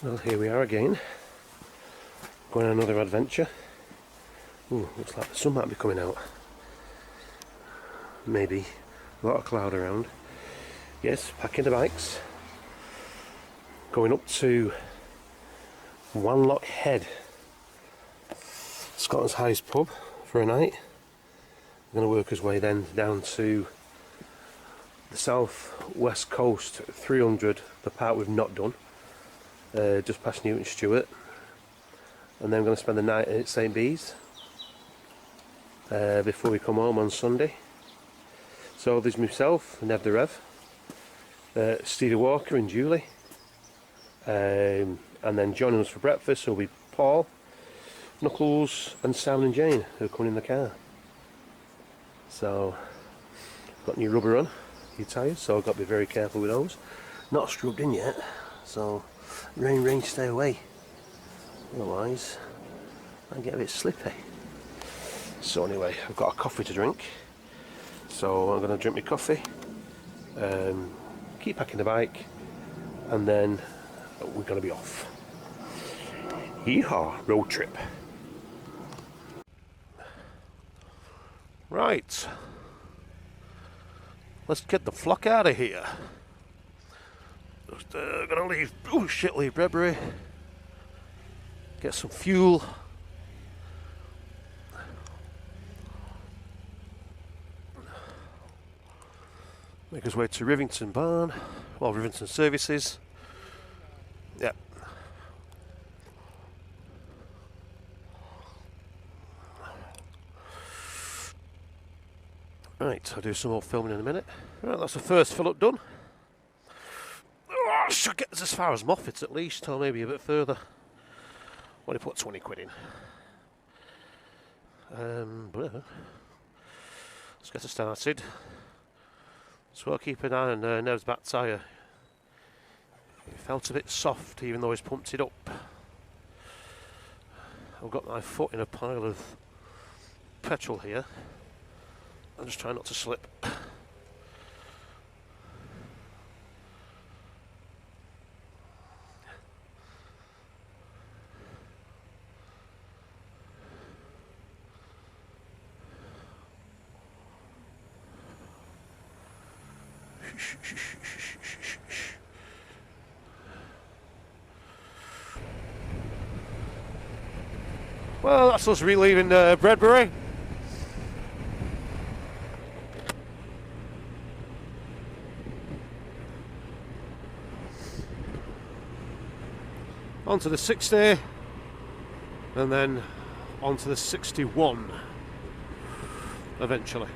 Well, here we are again, going on another adventure. Ooh, looks like the sun might be coming out. Maybe. A lot of cloud around. Yes, packing the bikes. Going up to Wanlockhead, Scotland's highest pub, for a night. We're going to work his way then down to the south west coast 300, the part we've not done. Just past Newton Stewart, and then I'm going to spend the night at St Bees before we come home on Sunday. So there's myself, Neb the Rev, Stevie Walker and Julie, and then joining us for breakfast will be Paul, Knuckles and Sam and Jane, who are coming in the car. So got new rubber on your tyres, so I've got to be very careful with those. Not scrubbed in yet, so rain, stay away. Otherwise, I get a bit slippy. So anyway, I've got a coffee to drink. So I'm going to drink my coffee, keep packing the bike, and then we're going to be off. Yeehaw, road trip. Right. Let's get the flock out of here. Just gonna leave Bredbury, get some fuel, make his way to Rivington Barn, well, Rivington Services. Yep. Right, I'll do some more filming in a minute. Right, that's the first fill up done. I should get as far as Moffat at least, or maybe a bit further. When I put 20 quid in. Let's get it started. So I'll keep an eye on Nev's back tyre. It felt a bit soft even though he's pumped it up. I've got my foot in a pile of petrol here. I'm just trying not to slip. Well, that's us leaving Bredbury. Onto the 60, and then onto the 61 eventually.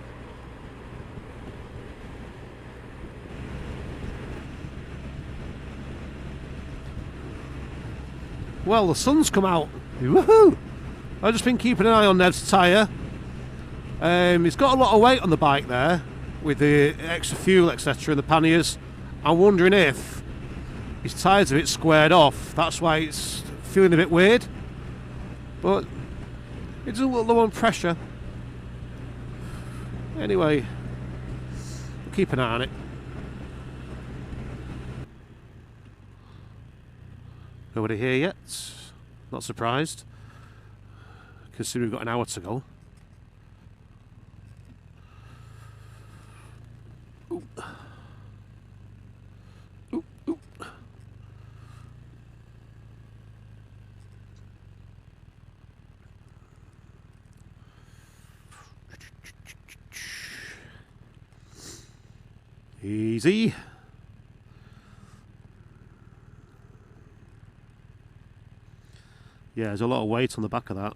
Well, the sun's come out. Woohoo! I've just been keeping an eye on Ned's tyre. He's got a lot of weight on the bike there with the extra fuel, etc., and the panniers. I'm wondering if his tyres are a bit squared off. That's why it's feeling a bit weird. But it doesn't look low on pressure. Anyway, keep an eye on it. Nobody here yet. Not surprised. Considering we've got an hour to go. Ooh. Ooh, ooh. Easy. Yeah, there's a lot of weight on the back of that.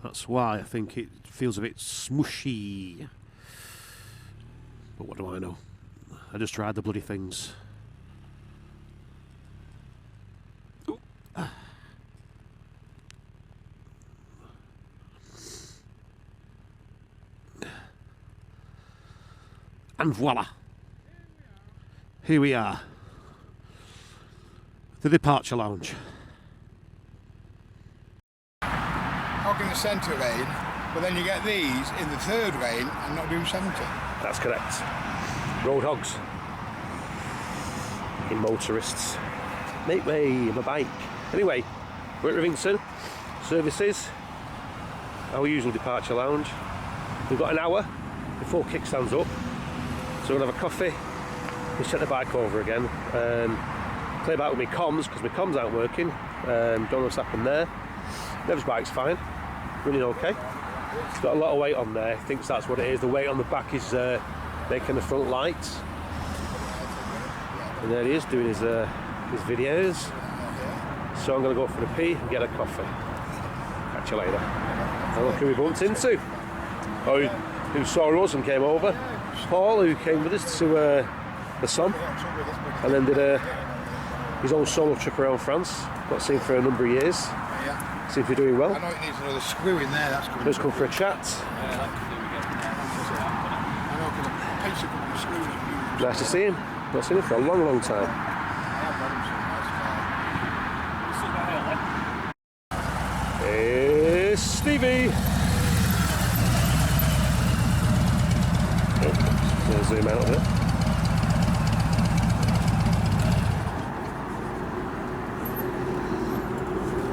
That's why I think it feels a bit smushy. But what do I know? I just tried the bloody things. Ooh. And voila! Here we are. The departure lounge. In the centre lane, but then you get these in the third lane and not doing 70. That's correct. Road hogs. In motorists. make way, my bike. Anyway, we're at Rivington Services, our usual departure lounge. We've got an hour before kickstands up, so we'll have a coffee, we'll check the bike over again, play about with my comms, because my comms aren't working, don't know what's happened there. Nev's bike's fine, running okay. It's got a lot of weight on there, thinks that's what it is. The weight on the back is making the front lights. And there he is doing his videos. So I'm going to go for a pee and get a coffee. Catch you later. And look who we bumped into. Oh, who saw us and came over. Paul, who came with us to the Somme, and then did his own solo trip around France. Not seen for a number of years. Seems to be doing well. I know it needs another screw in there. That's Just come for a chat. Nice to see him. Not seen him for a long, long time. It's Stevie. Oh, zoom out a bit.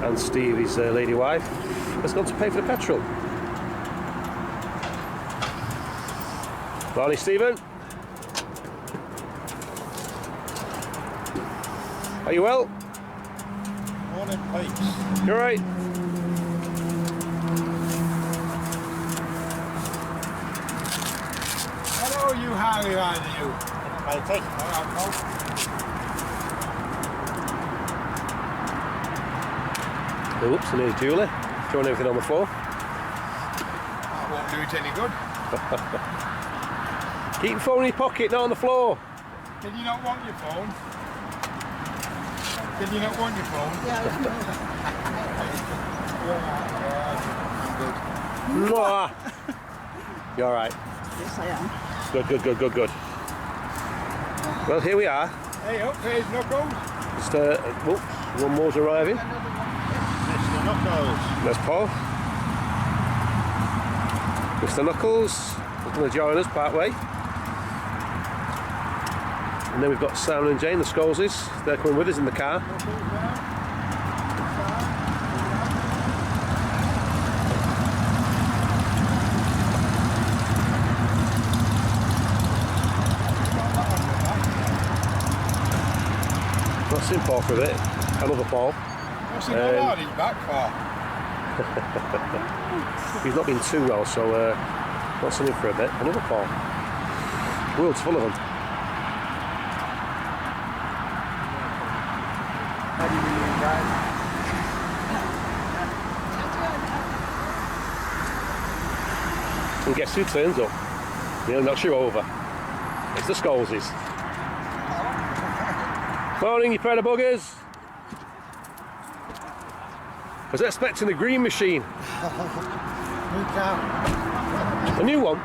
And Stevie's lady wife has gone to pay for the petrol. Morning, Stephen. Are you well? Morning, Pete. You alright? Hello, you Harry, are you? Matey. Oops, and here's Julie, throwing everything on the floor. That won't do it any good. Keep your phone in your pocket, not on the floor. Did you not want your phone? Did you not want your phone? I'm good. Mwah. You alright? Yes, I am. Good. Well, here we are. Hey, up, here's Knuckles. Just, one more's arriving. Mr. Knuckles. There's Paul. Mr. Knuckles is going to join us part way. And then we've got Simon and Jane, the Scholeses. They're coming with us in the car. Not seen Paul for a bit. Another Paul. What's he got his back for? He's not been too well, so not seen him for a bit. Another Paul. World's full of them. How do you doing, guys? And guess who turns up? Nearly knocks you over. It's the Scholeses. Morning, you pair of buggers. I was expecting a green machine. New car. A new one?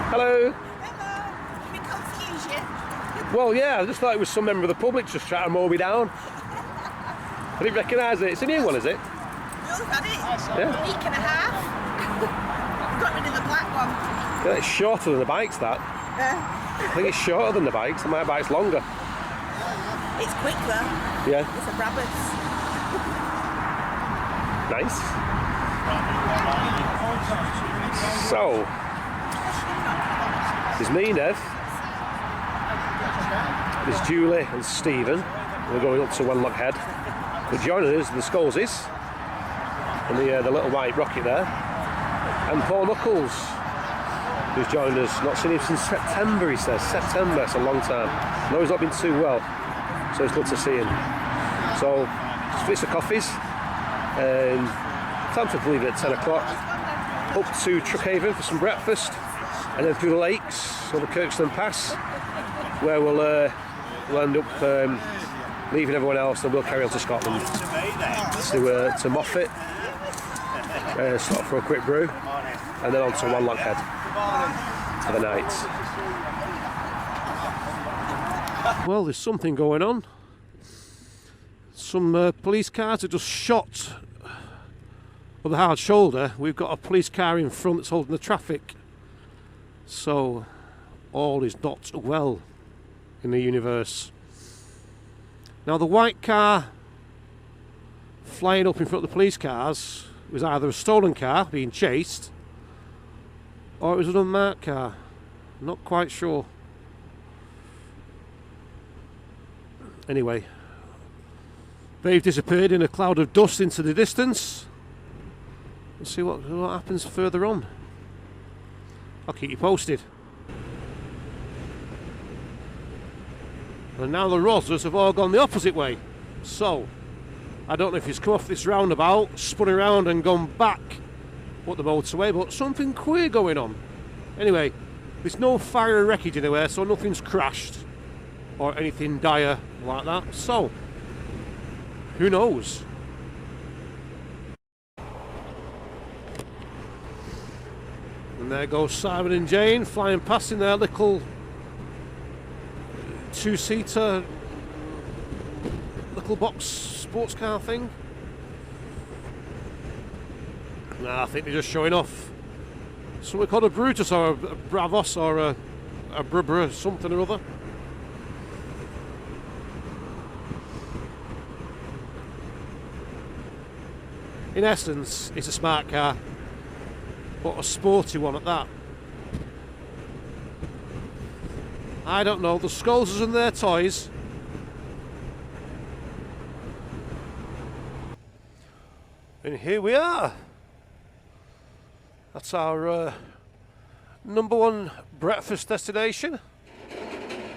Hello. Hello. Can we confuse you? Well, yeah, I just thought it was some member of the public just trying to mow me down. I didn't recognise it. It's a new one, is it? You've had it Yeah. a week and a half. Got rid of the black one. Yeah, it's shorter than the bikes, that. I think it's shorter than the bikes, and my bike's longer. It's quick though. Yeah, It's a Brabant's. nice. So, there's me, Nev, there's Julie and Stephen. We're going up to Wanlockhead. We're joining us, the Scholeses, and the little white rocket there, and Paul Knuckles, who's joined us. Not seen him since September, he says. September, it's a long time. No, he's not been too well, so it's good to see him. So, just finished the coffees. Time to leave it at 10 o'clock. Up to Truckhaven for some breakfast, and then through the lakes, over Kirkstone Pass, where we'll end up leaving everyone else, and we'll carry on to Scotland, to Moffat, stop for a quick brew, and then on to Wanlockhead for the night. Well, there's something going on. Some police cars are just shot of the hard shoulder. We've got a police car in front that's holding the traffic, so all is not well in the universe. Now the white car flying up in front of the police cars was either a stolen car being chased, or it was an unmarked car. Not quite sure. Anyway, they've disappeared in a cloud of dust into the distance. Let's see what happens further on. I'll keep you posted. And now the Rosas have all gone the opposite way. So, I don't know if he's come off this roundabout, spun around and gone back up the motorway, but something queer going on. Anyway, there's no fire or wreckage anywhere, so nothing's crashed or anything dire like that. So, who knows? And there goes Simon and Jane flying past in their little two-seater little box sports car thing. Nah, I think they're just showing off. Something called a Brutus or a Bravos or a Brubra, something or other. In essence, it's a smart car, but a sporty one at that. I don't know, the Skulls and their toys. And here we are. That's our number one breakfast destination.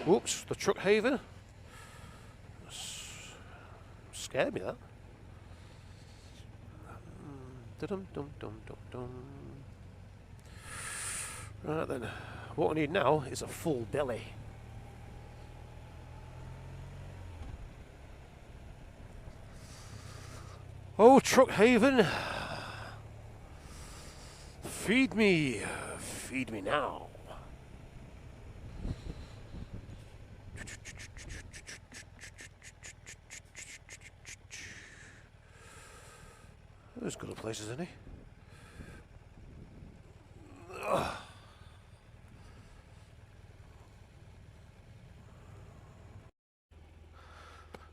Whoops, the truck haven. Scared me, that. Dum-dum-dum-dum-dum. Right then, what I need now is a full belly. Oh, Truck Haven, feed me now. There's good places, isn't he? Ugh.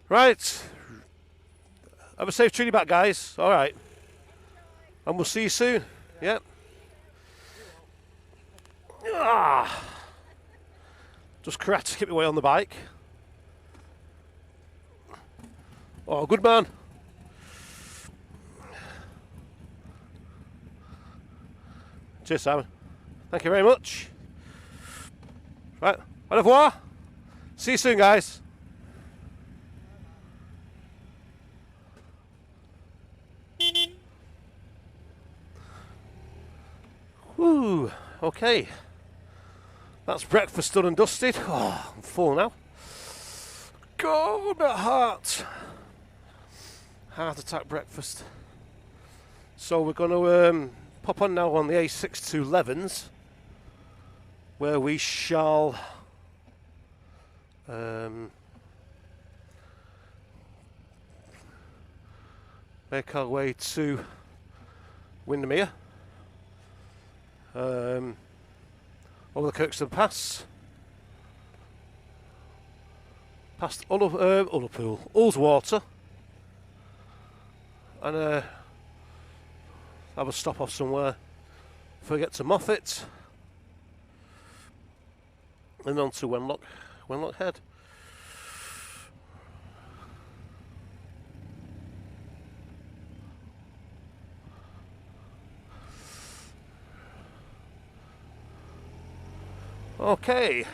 Right. Have a safe journey back, guys. All right. And we'll see you soon. Yep. Ah. Just karate to keep me away on the bike. Oh, good man. Cheers, Simon. Thank you very much. Right. Au revoir. See you soon, guys. Woo, okay. That's breakfast done and dusted. Oh, I'm full now. God, that heart. Heart attack breakfast. So we're going to pop on now on the A6211s, where we shall make our way to Windermere. Over the Kirkstone Pass, past Ullapool, Ullswater, and have a stop off somewhere before we get to Moffat, and on to Wanlockhead. Okay,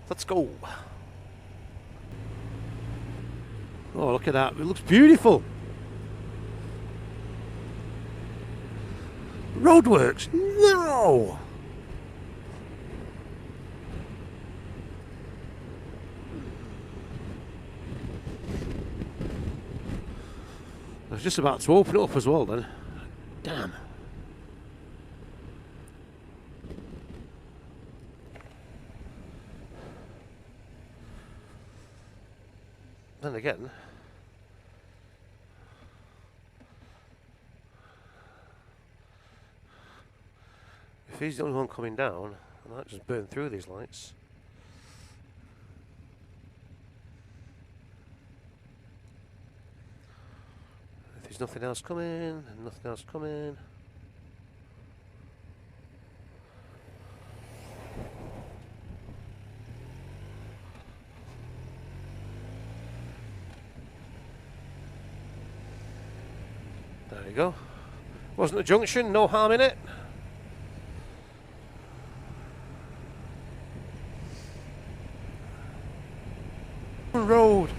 let's go. Oh, look at that. It looks beautiful. Roadworks? No! I was just about to open it up as well then. Damn. Then again, if he's the only one coming down, I might just burn through these lights. There's nothing else coming, nothing else coming. There you go. Wasn't a junction, no harm in it. Road.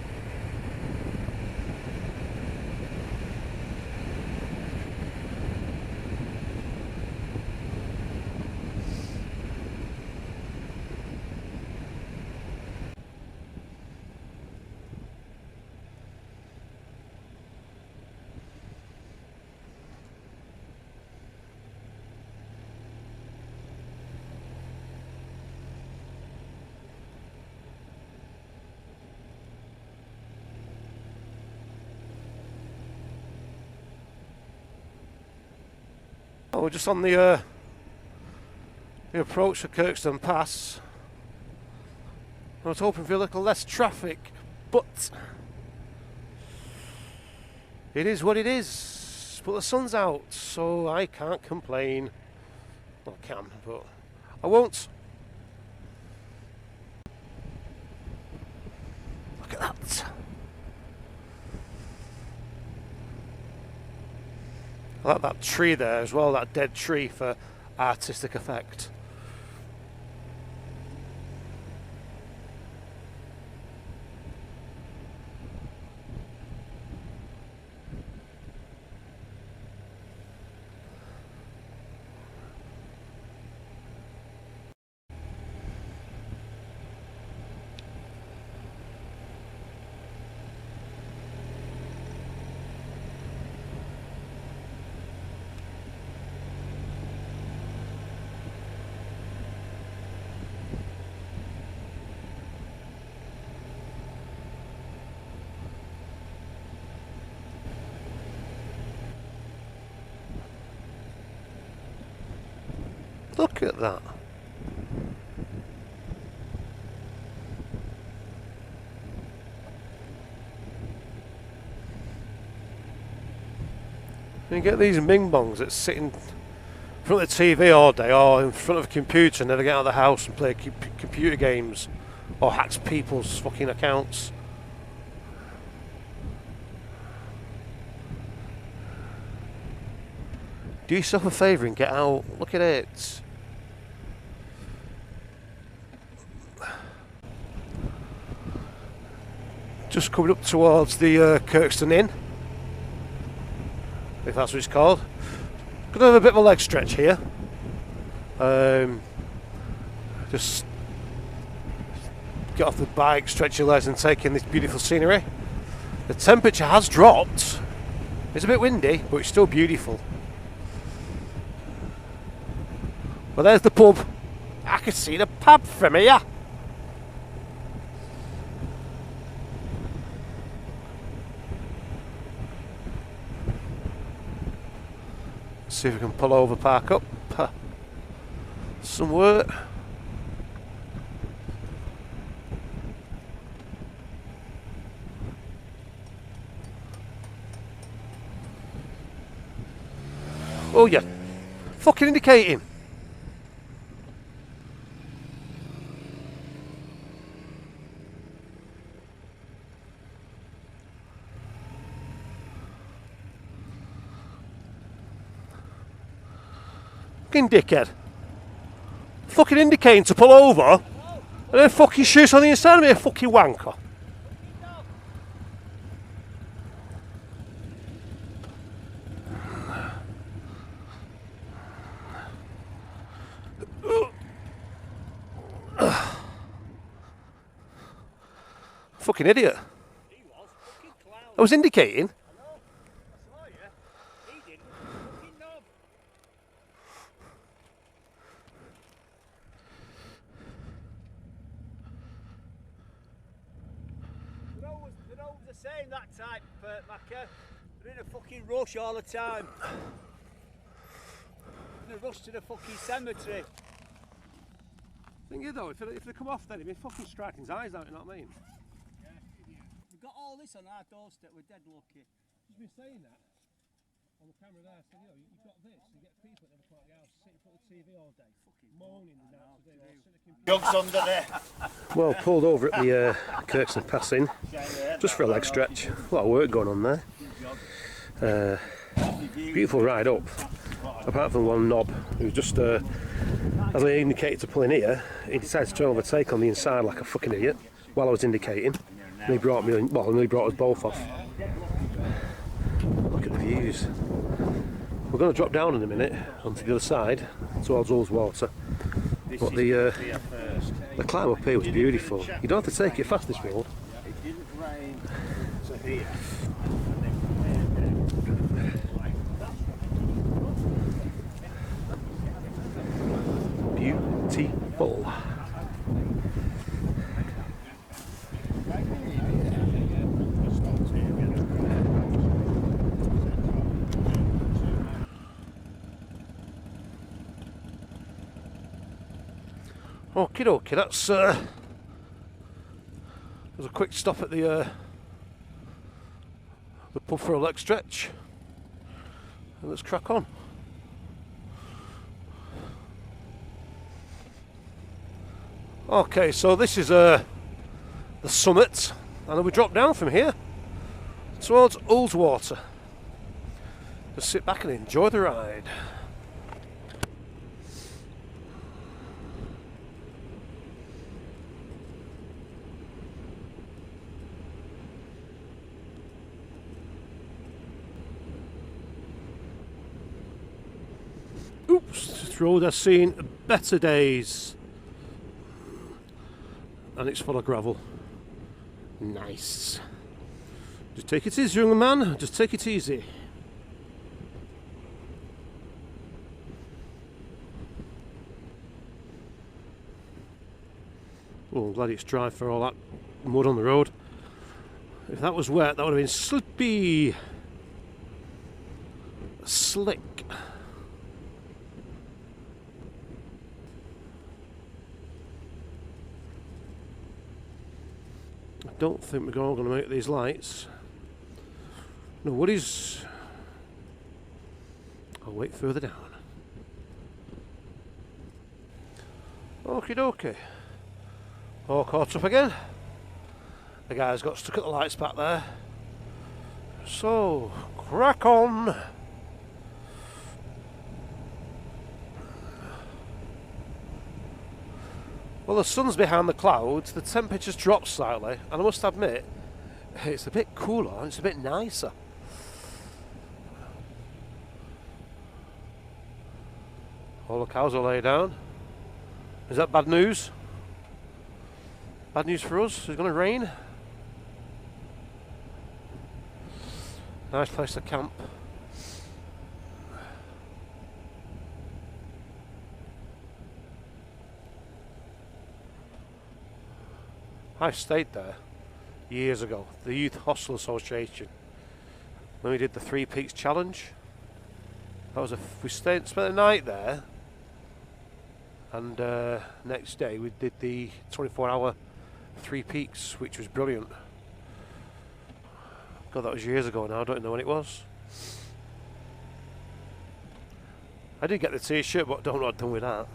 Oh, we're just on the approach to Kirkstone Pass. I was hoping for a little less traffic, but it is what it is. But the sun's out, so I can't complain. Well, I can, but I won't. Look at that. I like that tree there as well, that dead tree for artistic effect. Look at that. You get these Ming bongs that sit in front of the TV all day or in front of a computer and never get out of the house and play computer games or hack people's fucking accounts. Do yourself a favour and get out. Look at it. Just coming up towards the Kirkstone Inn, if that's what it's called. Gonna have a bit of a leg stretch here. Just get off the bike, stretch your legs and take in this beautiful scenery. The temperature has dropped. It's a bit windy, but it's still beautiful. Well, there's the pub. I can see the pub from here. See if we can pull over, park up somewhere. Oh yeah, fucking indicating. Fucking dickhead. Fucking indicating to pull over and then fucking shoots on the inside of me, a fucking wanker. Fucking idiot. I was indicating. They're always the same, that type, Macca. They're in a fucking rush all the time. In a rush to the fucking cemetery. Thing is though, if they come off then, he'd be fucking striking his eyes out, you know what I mean? Yeah, we've got all this on our doorstep, we're dead lucky. You've been saying that. on the camera there, so you've got this, you get people that never come out of the house, sit in front of the TV all day, moaning the night today, or sit at the computer. Jugs under there. Well, pulled over at the Kirkston Passing, just for a leg stretch. A lot of work going on there. Beautiful ride up, apart from one knob who just, as I indicated to pull in here, he decided to try and overtake on the inside like a fucking idiot while I was indicating. And he brought me, well, nearly brought us both off. Look at the views. We're going to drop down in a minute onto the other side towards Ullswater. But the climb up here was beautiful. You don't have to take it fast this road. It didn't rain to here. Beautiful. Okie dokie, that's there's a quick stop at the pub for a leg stretch, and let's crack on. Okay, so this is the summit, and then we drop down from here towards Ullswater. Just sit back and enjoy the ride. Oops, this road has seen better days. And it's full of gravel. Nice. Just take it easy, young man. Just take it easy. Oh, I'm glad it's dry for all that mud on the road. If that was wet, that would have been slippy. Slick. I don't think we're all going to make these lights. No worries. I'll wait further down. Okie dokie. All caught up again. The guy's got stuck at the lights back there. So, crack on. Well, the sun's behind the clouds, the temperature's dropped slightly, and I must admit, it's a bit cooler and it's a bit nicer. All the cows are laid down. Is that bad news? Bad news for us? Is it going to rain? Nice place to camp. I stayed there years ago, the Youth Hostel Association, when we did the 3 Peaks Challenge. That was we spent the night there, and next day we did the 24-hour 3 Peaks, which was brilliant. God, that was years ago now. I don't know when it was. I did get the T-shirt, but I don't know what I've done with that.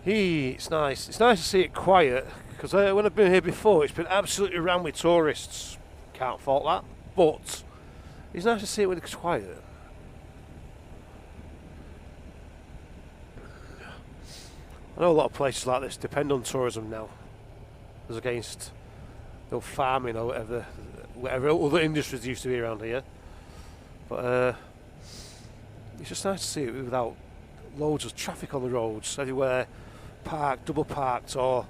It's nice. It's nice to see it quiet, because when I've been here before, it's been absolutely rammed with tourists. Can't fault that, but it's nice to see it when it's quiet. I know a lot of places like this depend on tourism now, as against the farming or whatever other industries used to be around here. But it's just nice to see it without loads of traffic on the roads everywhere. Parked, double parked, or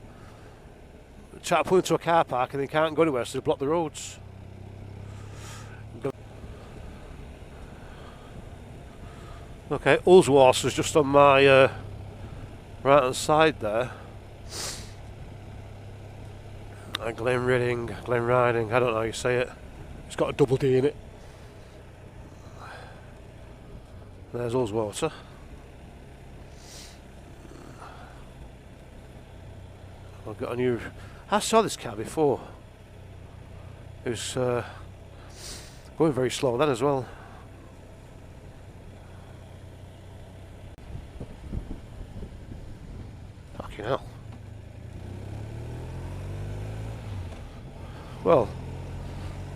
try to pull into a car park and they can't go anywhere, so they block the roads. Okay, Ullswater is just on my right hand side there. And Glenriding, I don't know how you say it. It's got a double D in it. There's Ullswater. I've got a new... I saw this car before. It was going very slow then as well. Fucking hell. Well,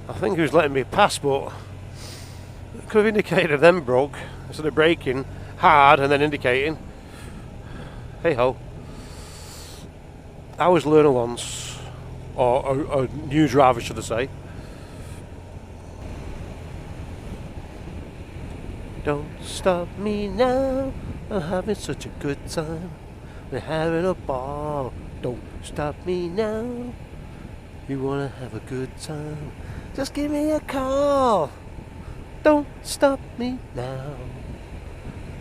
I think he was letting me pass, but it could have indicated then broke instead of braking hard and then indicating. Hey ho. I was learner once, or a new driver should I say. Don't stop me now, I'm having such a good time. We're having a ball. Don't stop me now. You wanna have a good time? Just give me a call. Don't stop me now.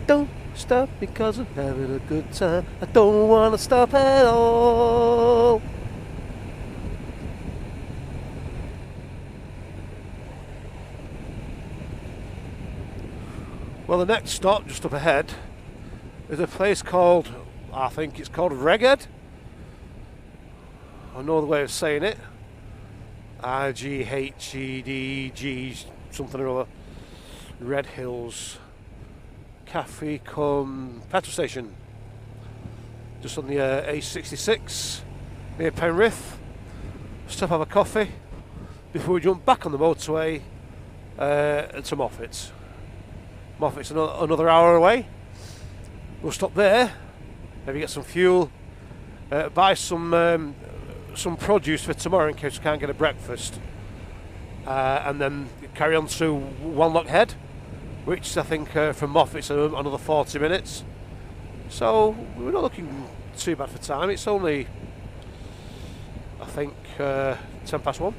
Don't stop because I'm having a good time. I don't wanna stop at all. Well, the next stop just up ahead is a place called, I think it's called Reghead. I know the way of saying it. RGHEDG something or other. Red Hills Cafe cum petrol station. Just on the A66 near Penrith. Stop, have a coffee before we jump back on the motorway to Moffat's. Moffat's another hour away. We'll stop there, maybe get some fuel, buy some produce for tomorrow in case we can't get a breakfast, and then carry on to Wanlockhead, which I think from Moffat's another 40 minutes. So we're not looking too bad for time. It's only, I think, 1:10.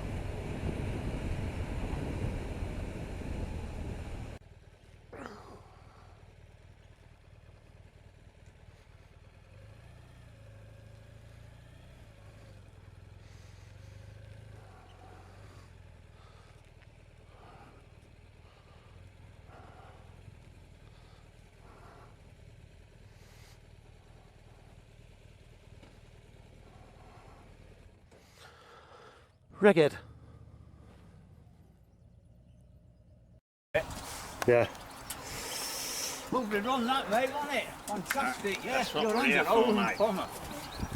Reghead. Yeah. Lovely run that, mate, wasn't it? Fantastic, yeah. That's what Your we're hands here are for, holding mate. plumber.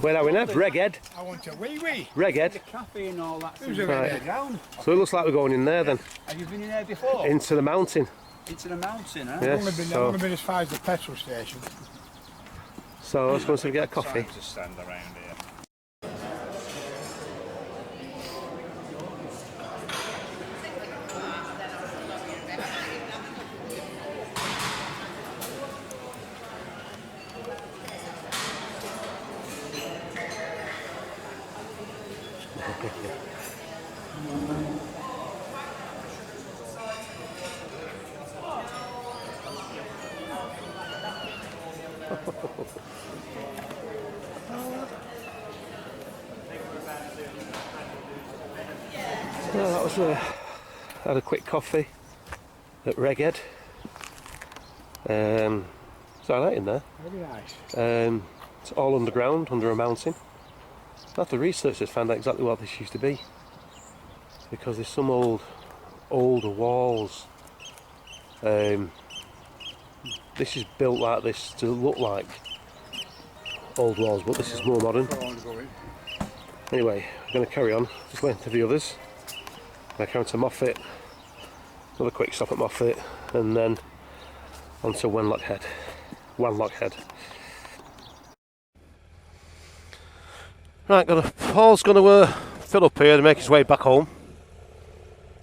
Where are we now? Reghead. I want a wee. Reghead. The cafe and all that. Who's thing a right redhead? round. So it looks like we're going in there then. Have you been in there before? Into the mountain. Into the mountain, huh? Yeah. I've only been as far as the petrol station. So let's go and get a coffee. Time to stand around here. Well, that was had a quick coffee at Reghead. It's alright in there. Very nice. It's all underground, under a mountain. I'll have to research this, find out exactly what this used to be. Because there's some older walls. This is built like this to look like old walls, but this is more modern. Anyway, I'm going to carry on, just waiting for the others. I come to Moffat, another quick stop at Moffat, and then on to Wanlockhead. Right, Paul's going to fill up here and make his way back home.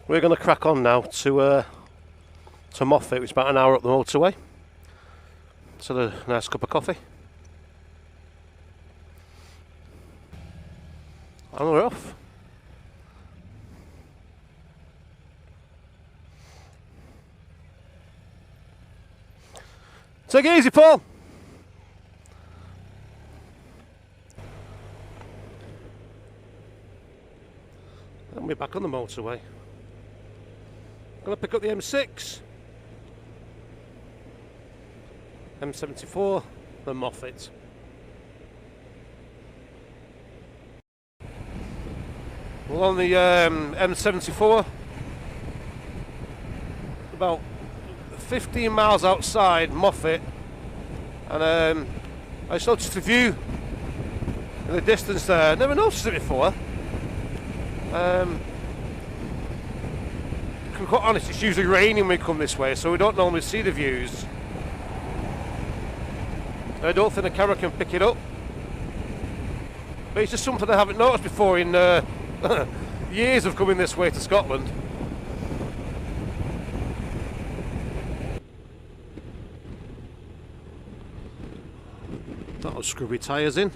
We're going to crack on now to Moffat, which is about an hour up the motorway. So a nice cup of coffee. And we're off. Take it easy, Paul. And we're back on the motorway. Gonna pick up the M6, M74, and Moffat. Well, on the M74, about 15 miles outside Moffat, and I just noticed a view in the distance there. Never noticed it before. To be quite honest, it's usually raining when we come this way, so we don't normally see the views. I don't think the camera can pick it up. But it's just something I haven't noticed before in years of coming this way to Scotland. That'll screw my tyres in.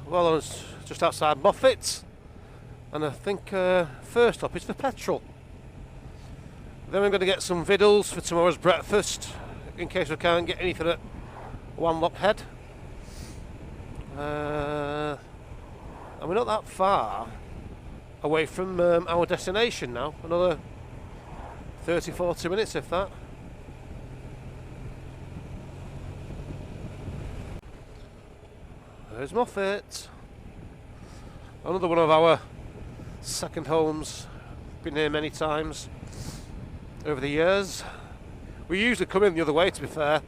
Well, I was just outside Moffat, and I think first stop is for petrol. Then we're going to get some victuals for tomorrow's breakfast, in case we can't get anything at Wanlockhead. And we're not that far away from our destination now, another 30-40 minutes if that. There's Moffat, another one of our second homes. Been here many times over the years. We usually come in the other way, to be fair.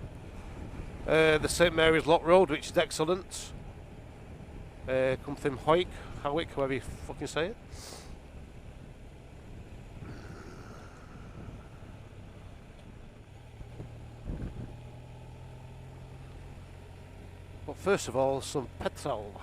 The St Mary's Lock Road, which is excellent. Come from Howick, however you fucking say it. But first of all, some petrol.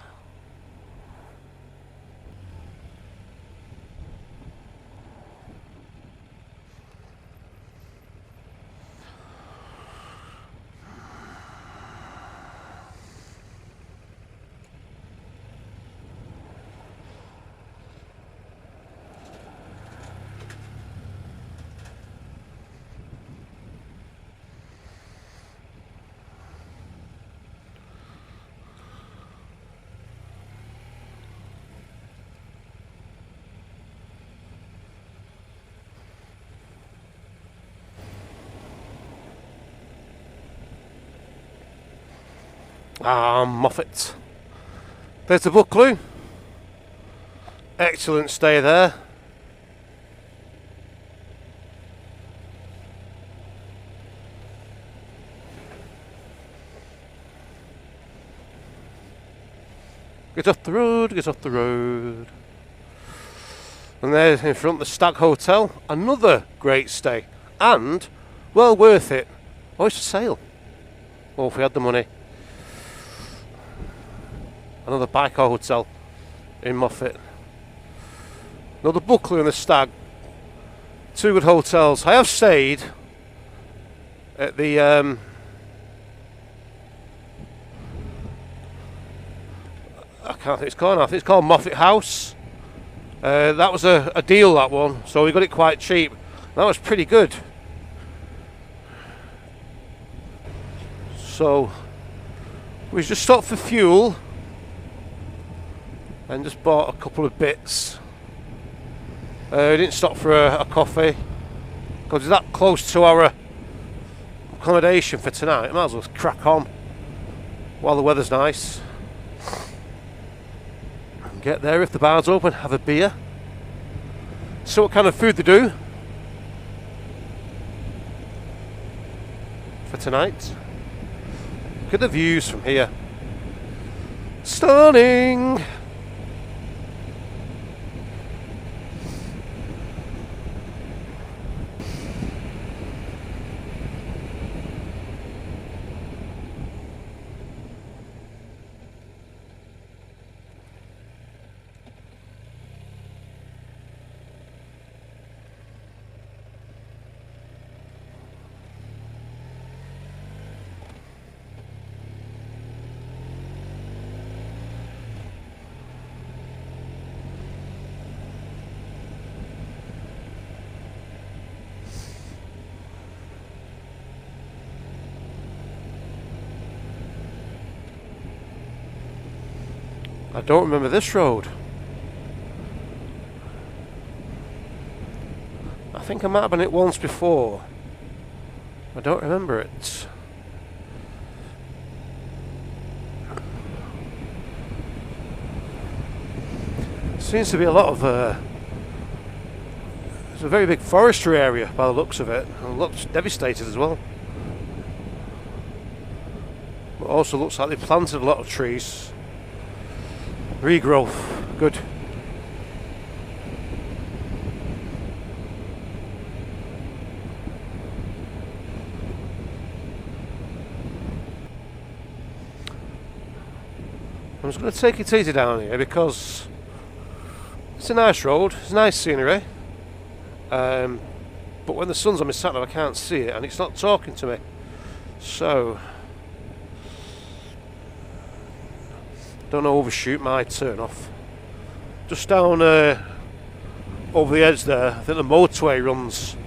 Moffat. There's the Buccleuch. Excellent stay there. Get off the road, get off the road. And there's in front the Stag Hotel. Another great stay. And well worth it. Oh, it's for sale. Oh, if we had the money. Another Biker Hotel in Moffat. Another Buccleuch and the Stag. Two good hotels. I have stayed at the I can't think it's called now. I think it's called Moffat House. That was a deal, that one, so we got it quite cheap. That was pretty good. So we just stopped for fuel and just bought a couple of bits. We didn't stop for a coffee because it's that close to our accommodation for tonight. Might as well crack on while the weather's nice. And get there if the bar's open, have a beer. See what kind of food they do for tonight. Look at the views from here. Stunning! I don't remember this road. I think I might have been it once before. I don't remember it. Seems to be a lot of it's a very big forestry area by the looks of it. And it looks devastated as well. But also looks like they planted a lot of trees. Regrowth, good. I'm just going to take it easy down here because it's a nice road, it's nice scenery, but when the sun's on my sat nav I can't see it and it's not talking to me, so don't overshoot my turn off. Just down over the edge there, I think the motorway runs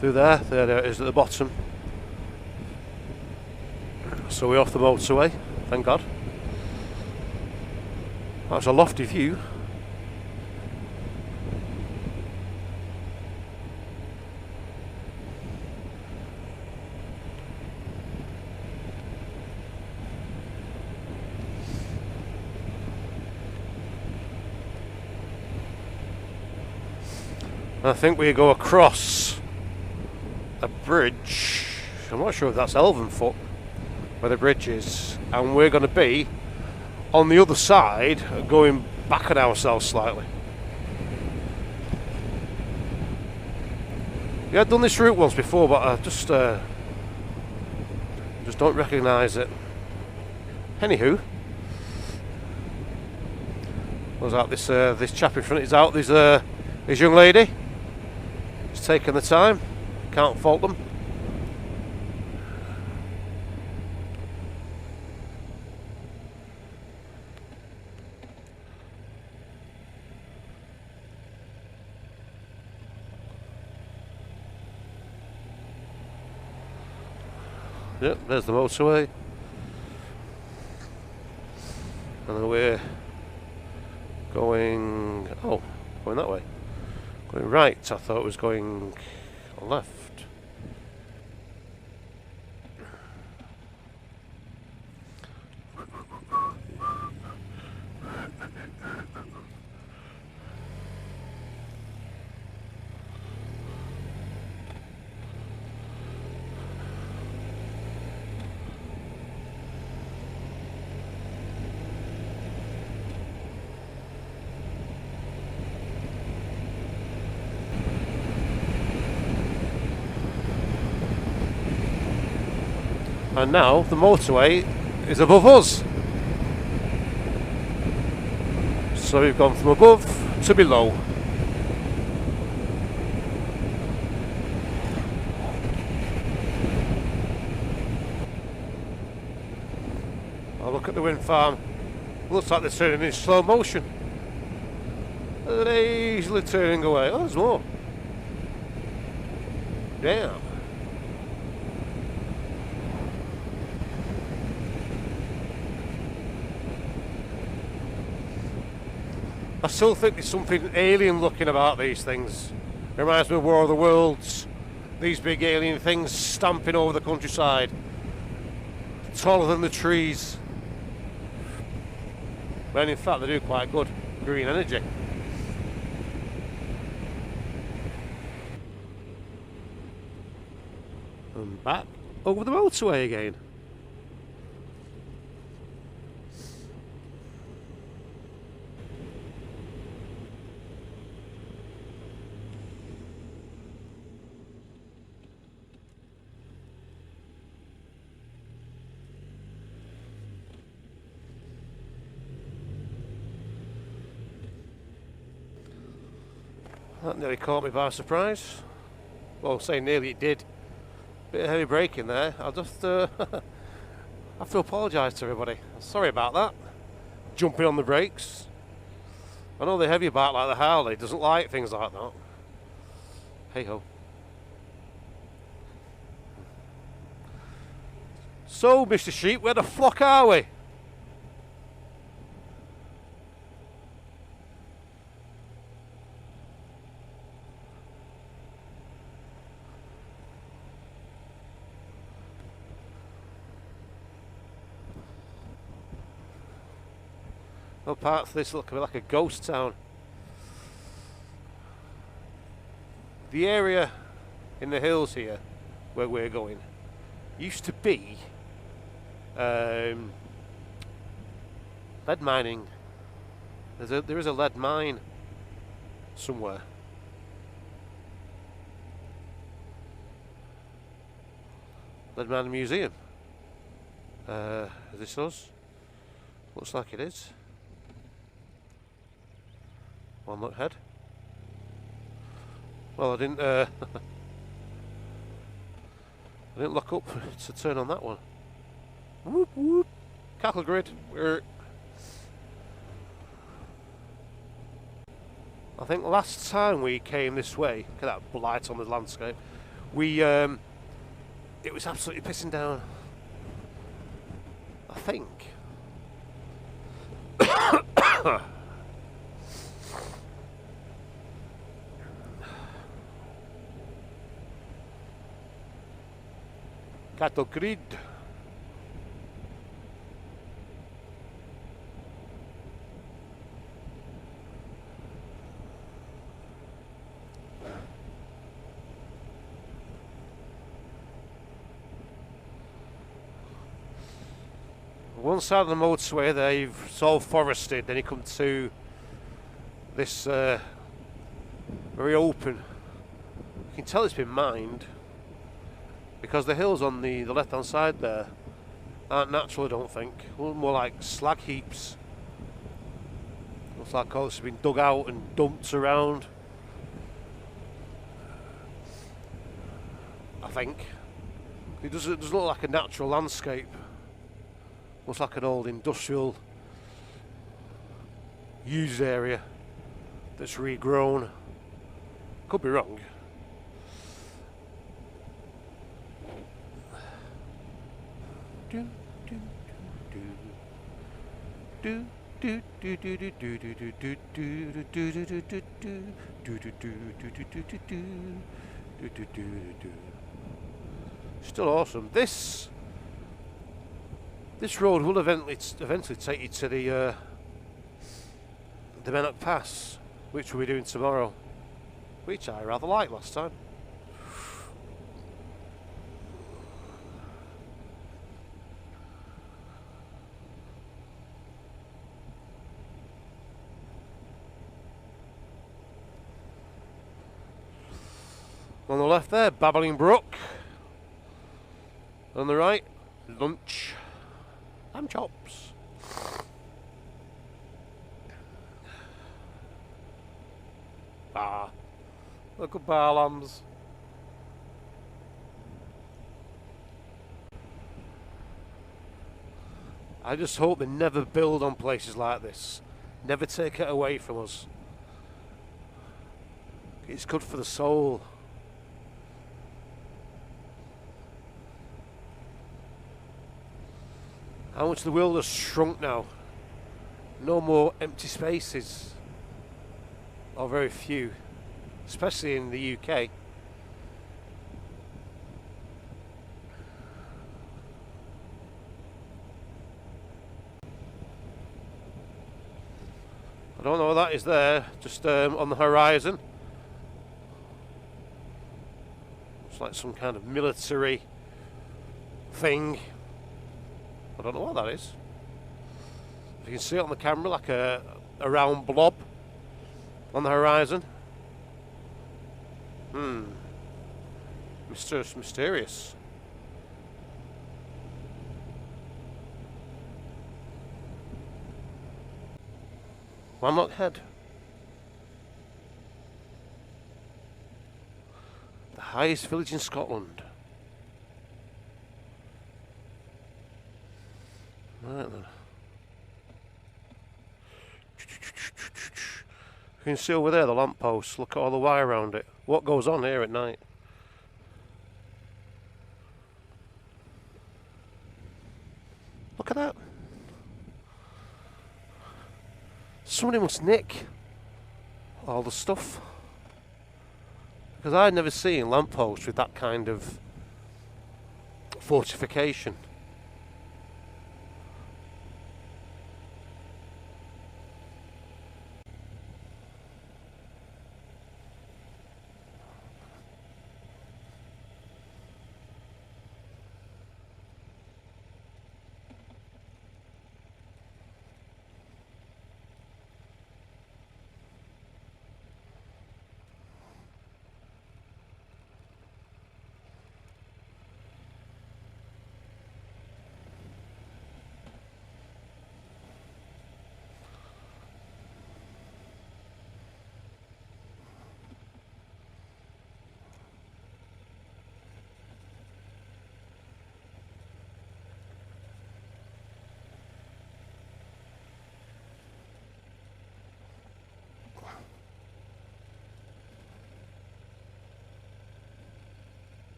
through there. There it is at the bottom, so we're off the motorway, thank God. That's a lofty view. I think we go across a bridge. I'm not sure if that's Elvenfoot where the bridge is, and we're going to be on the other side, going back on ourselves slightly. Yeah, I've done this route once before, but I just don't recognise it. Anywho, was out this chap in front is out. There's this young lady. She's taking the time. Can't fault them. Yep, there's the motorway. And then we're going that way. Going right, I thought it was going left. And now the motorway is above us. So we've gone from above to below. Oh, look at the wind farm. Looks like they're turning in slow motion. They're easily turning away. Oh, there's more. Damn. I still think there's something alien looking about these things. It reminds me of War of the Worlds. These big alien things stamping over the countryside. Taller than the trees. When in fact they do quite good green energy. And back over the motorway again. That nearly caught me by surprise. Well, saying nearly, it did. Bit of heavy braking there. I'll just I have to apologise to everybody. Sorry about that. Jumping on the brakes. I know the heavy bike like the Harley doesn't like things like that. Hey ho. So, Mr. Sheep, where the flock are we? Well, parts of this look a bit like a ghost town. The area in the hills here, where we're going, used to be lead mining. There is a lead mine somewhere. Lead mining museum. Is this us? Looks like it is. Wanlockhead. Well, I didn't. I didn't look up to turn on that one. Whoop whoop. Cattle grid. I think last time we came this way, look at that blight on the landscape. It was absolutely pissing down. I think. Cattle grid. One side of the motorway there, it's all forested. Then you come to this very open. You can tell it's been mined because the hills on the left hand side there aren't natural, I don't think. More like slag heaps. Looks like all this has been dug out and dumped around. I think it doesn't look like a natural landscape. Looks like an old industrial used area that's regrown. Could be wrong. Still awesome. This road will eventually take you to the Mennock Pass, which we'll be doing tomorrow, which I rather liked last time. On the left there, Babbling Brook. On the right, lunch. Lamb chops. Look at bar lambs. I just hope they never build on places like this. Never take it away from us. It's good for the soul. How much the world has shrunk now. No more empty spaces. Or very few. Especially in the UK. I don't know what that is there. Just on the horizon. It's like some kind of military thing. I don't know what that is. You can see it on the camera like a round blob on the horizon. Mysterious. Wanlockhead. The highest village in Scotland. Right then. You can see over there the lamppost. Look at all the wire around it. What goes on here at night? Look at that. Somebody must nick all the stuff. Because I'd never seen lampposts with that kind of fortification.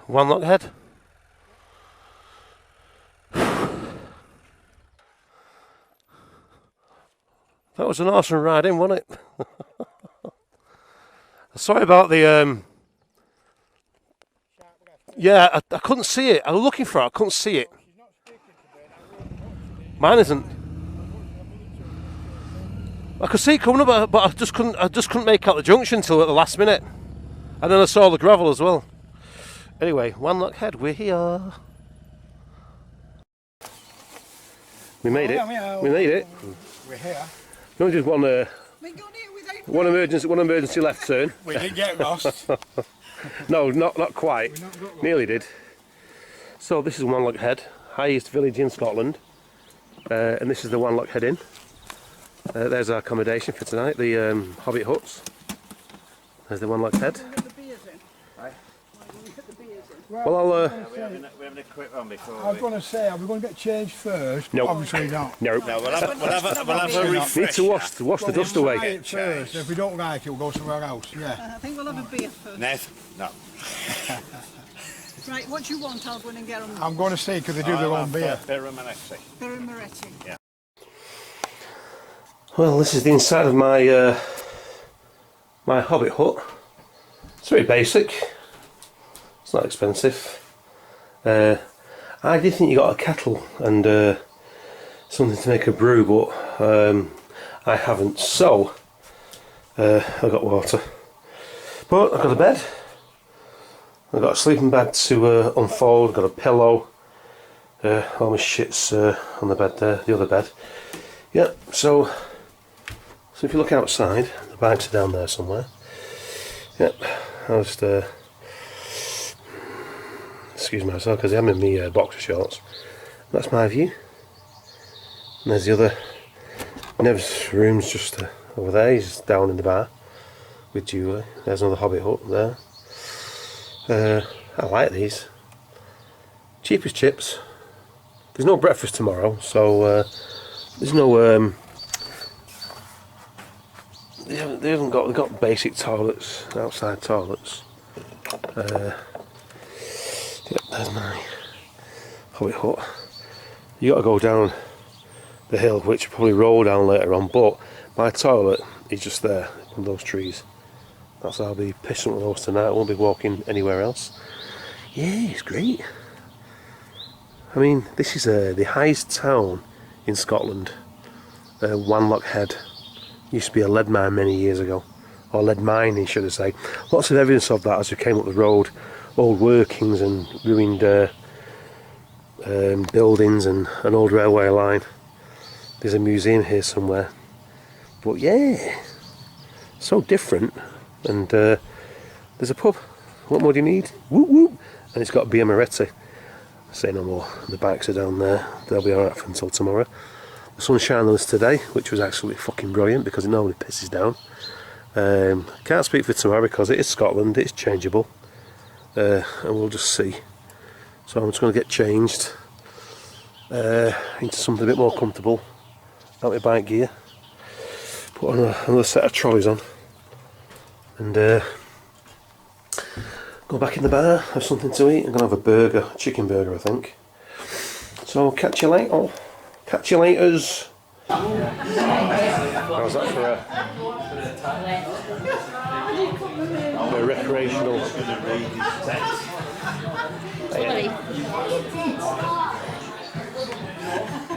Wanlockhead. That was an awesome ride in, wasn't it? Sorry about the yeah, I couldn't see it. I was looking for it, I couldn't see it. Mine isn't. I could see it coming up, but I just couldn't make out the junction until at the last minute. And then I saw the gravel as well. Anyway, Wanlockhead, we're here. We made it. We made it. We're here. We only did one We got here without one emergency left turn. We didn't get lost. No, not quite. Nearly did. So this is Wanlockhead, highest village in Scotland, and this is the Wanlockhead Inn. There's our accommodation for tonight, the Hobbit huts. There's the Wanlockhead. the beers in. Right. Well, I'll. We're having a quick one before. I was going to say, are we going to get changed first? No. Obviously not. No. No, we'll have a refresh. Need to wash the dust We'll try away. it first. If we don't like it, we'll go somewhere else. Yeah. I think we'll have a beer first. Nev? No. Right, what do you want? I'll go in and get them. I'm going to see because they do their own beer. Birramanexi. Beer and Moretti. Yeah. Well, this is the inside of my my Hobbit hut. It's very basic. It's not expensive. I did think you got a kettle and something to make a brew, but I haven't. So I've got water, but I've got a bed. I've got a sleeping bag to unfold. I've got a pillow. All my shit's on the bed there, the other bed. Yep. So if you look outside, the bags are down there somewhere. Yep. I'll just excuse myself because I'm in my boxer shorts. That's my view. And there's the other. Nev's room's just over there. He's down in the bar with Julie. There's another Hobbit hut there. I like these. Cheap as chips. There's no breakfast tomorrow, so there's no. They haven't got. They've got basic toilets, outside toilets. Yep, there's my Hobbit hut. You got to go down the hill, which will probably roll down later on. But my toilet is just there, on those trees. That's how I'll be pissing with those tonight. I won't be walking anywhere else. Yeah, it's great. I mean, this is the highest town in Scotland. Wanlockhead. Used to be a lead mine many years ago, or lead mining, should I say. Lots of evidence of that as we came up the road. Old workings and ruined buildings and an old railway line. There's a museum here somewhere. But yeah, so different. And there's a pub. What more do you need? Whoop whoop. And it's got beer Moretti. Say no more. The bikes are down there. They'll be alright until tomorrow. The sun shined on us today, which was actually fucking brilliant because it normally pisses down. Can't speak for tomorrow because it is Scotland, it's changeable, and we'll just see. So I'm just going to get changed into something a bit more comfortable, out my bike gear, put on another set of trolleys on, and go back in the bar, have something to eat. I'm going to have a burger, a chicken burger I think. So catch you later. Catch you laters. How's that for a recreational?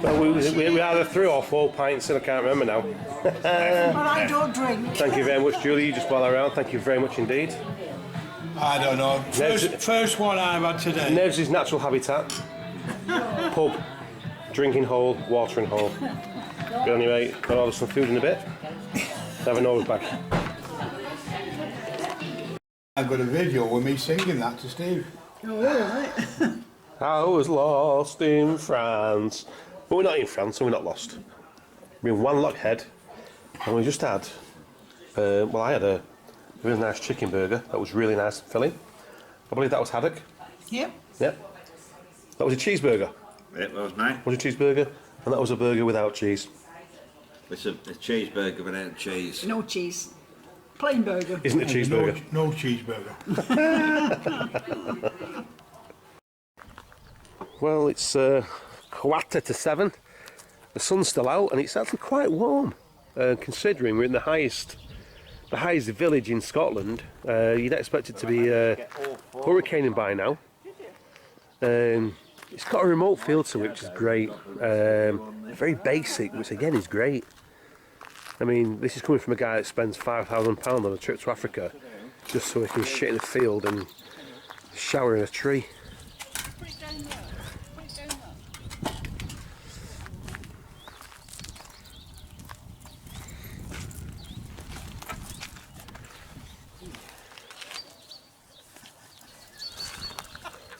Well, we either 3 or 4 pints and I can't remember now. But I don't drink. Thank you very much, Julie. You just while around. Thank you very much indeed. I don't know. First one I've had today. Nev's his natural habitat. Pub. Drinking hole, watering hole. Good on you, mate. Got all some food in a bit. Have a nose back. I've got a video with me singing that to Steve. Oh, right. I was lost in France. But we're not in France, so we're not lost. We're in Wanlockhead, and we just had, well, I had a really nice chicken burger. That was really nice and filling. I believe that was haddock. Yep. Yep. That was a cheeseburger. It was mine. Was a cheeseburger, and that was a burger without cheese. It's a cheeseburger without cheese. No cheese. Plain burger. Isn't a cheeseburger. No cheeseburger. Well, it's 6:45. The sun's still out, and it's actually quite warm, considering we're in the highest village in Scotland. You'd expect it to be hurricaning by now. It's got a remote feel to it, which is great. Very basic, which again is great. I mean, this is coming from a guy that spends £5,000 on a trip to Africa just so he can shit in a field and shower in a tree. Put it down there. Put it down there.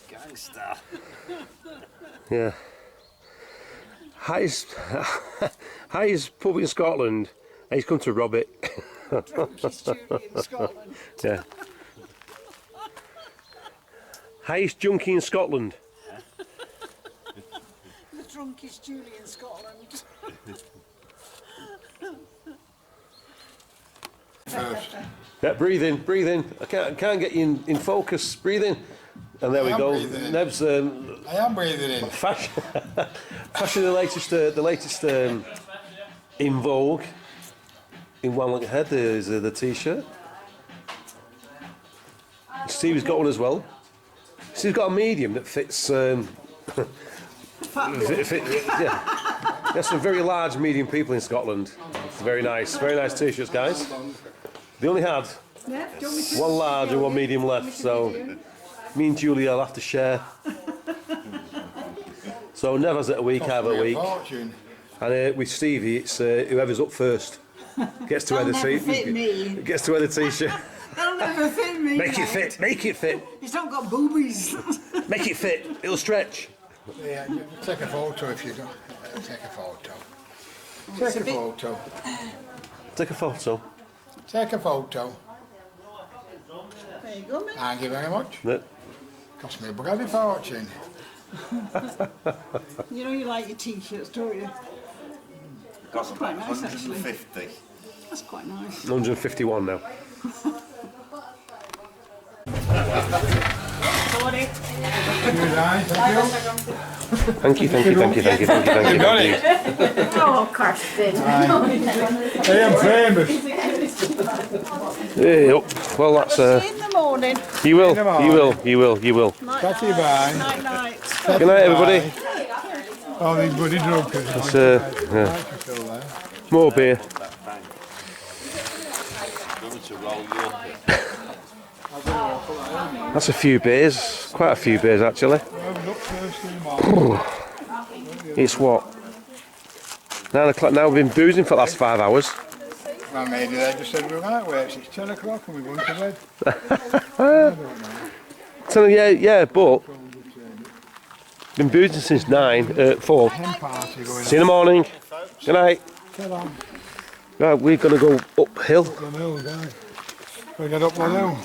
Gangster. Yeah. Highest pub in Scotland. He's come to rob it. Drunkest Julie in Scotland. Yeah. Highest junkie in Scotland. The drunkest Julie in Scotland. First. Yeah, breathe in, breathe in. I can't get you in focus. Breathe in. And there we I am go. breathing in. Neb's I am breathing in. fashion the latest in vogue in Wanlockhead is the t-shirt. Steve's got one as well. Steve's got a medium that fits. Yeah, there's some very large medium people in Scotland. It's very nice t-shirts, guys. They only had Yeah, do you want me to- one large and one medium left, so me and Julie will have to share. So Nev has it a week, I have it a week. Fortune. And with Stevie, it's whoever's up first gets to wear the That'll never fit me. gets to wear the t-shirt. That'll never fit me. Make it mate. fit. Make it fit. It's not got boobies. Make it fit. It'll stretch. Yeah, you take a photo if you don't. Take a photo. Take a photo. Take a photo. Take a photo. There you go, mate. Thank you very much. No. Cost me a bloody fortune. You know you like your t-shirts, don't you? That's quite nice, actually. 150. That's quite nice. 151 now. Sorry. Thank you. Oh, Kirsten. I am famous. Yeah, well, that's See you in the morning. you will. Night, Tatty bye. night, night. Good night, everybody. Oh, these bloody drunkards. It's, yeah. More beer. That's a few beers. Quite a few beers, actually. It's what? 9 o'clock now. We've been boozing for the last 5 hours. My mate there just said we're right where it's 10 o'clock and we're going to bed. So yeah, but been boozing since 4. Hen party going See you in the morning. Good night. on. Right, we're gonna go uphill. The mill, guys. We get up the hill.